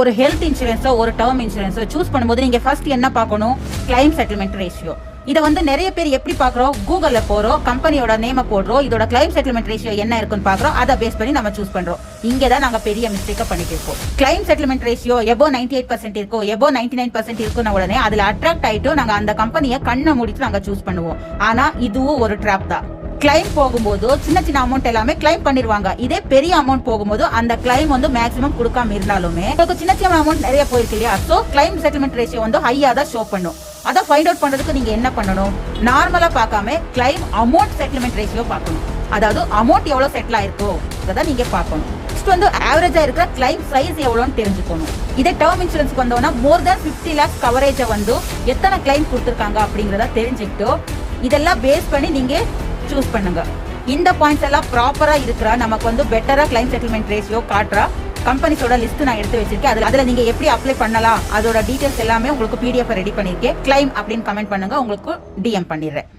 ஒரு ஹெல்த் இன்சூரன்ஸோ ஒரு term இன்சூரன்ஸோ choose பண்ணும்போது நீங்க ஃபர்ஸ்ட் என்ன பார்க்கணும்? Claim settlement ratio. இதை வந்து நிறைய பேர் எப்படி பாக்குறோம்? கூகுள்ல போறோம், கம்பெனியோட நேம போடுறோம், இதோட கிளைம் செட்டில்மெண்ட் ரேஷியோ என்ன இருக்குன்னு பாக்குறோம், அதை பேஸ் பண்ணி நம்ம சூஸ் பண்றோம். இங்கதான் நாங்க பெரிய மிஸ்டேக்க பண்ணிட்டு இருக்கோம். கிளைம் செட்டில்மெண்ட் ரேஷியோ எபோ 98% இருக்கும், எபோ 99% இருக்குன்னு உடனே அதுல அட்ராக்ட் ஆயிட்டு நாங்க அந்த கம்பெனியை கண்ணை மூடிட்டு நாங்க சூஸ் பண்ணுவோம். ஆனா இதுவும் ஒரு ட்ராப் தான். கிளைம் போகும்போது சின்ன சின்ன அமௌண்ட் எல்லாமே கிளைம் பண்ணிருவாங்க. இதே பெரிய அமௌண்ட் போகும்போது அந்த கிளைம் வந்து மேக்ஸிமம் கொடுக்காம இருந்தாலுமே உங்களுக்கு சின்ன சின்ன அமௌண்ட் நிறைய போயிருக்கு இல்லையா? சோ கிளைம் செட்டில்மெண்ட் ரேஷியோ வந்து ஹையா தான் ஷோ பண்ணும். அதை ஃபைண்ட் அவுட் பண்றதுக்கு நீங்க என்ன பண்ணணும்? நார்மலா பார்க்காம கிளைம் அமௌண்ட் செட்டில்மெண்ட் ரேஷியோ பார்க்கணும். அதாவது அமௌண்ட் எவ்வளவு செட்டில் ஆயிருக்கோ அதை நீங்க பார்க்கணும். நெக்ஸ்ட் வந்து ஆவரேஜா இருக்கிற கிளைம் சைஸ் எவ்வளவுன்னு தெரிஞ்சுக்கணும். இதே டேர்ம் இன்சூரன்ஸ்க்கு வந்தோம்னா மோர் தேன் 50 lakhs கவரேஜை வந்து எத்தனை கிளைம் கொடுத்துருக்காங்க அப்படிங்கறத தெரிஞ்சுக்கிட்டு இதெல்லாம் பேஸ் பண்ணி நீங்க சூஸ் பண்ணுங்க. இந்த பாயிண்ட்ஸ் எல்லாம் ப்ராப்பரா இருக்கிறா நமக்கு வந்து பெட்டரா கிளைம் செட்டில்மெண்ட் ரேஷியோ காட்டுறா கம்பெனிஸோட லிஸ்ட் நான் எடுத்து வச்சிருக்கேன். அதுல நீங்க எப்படி அப்ளை பண்ணலாம் அதோட டீடைல்ஸ் எல்லாமே உங்களுக்கு PDF ரெடி பண்ணிருக்கேன். கிளைம் அப்படின்னு கமெண்ட் பண்ணுங்க, உங்களுக்கு DM பண்ணிடுறேன்.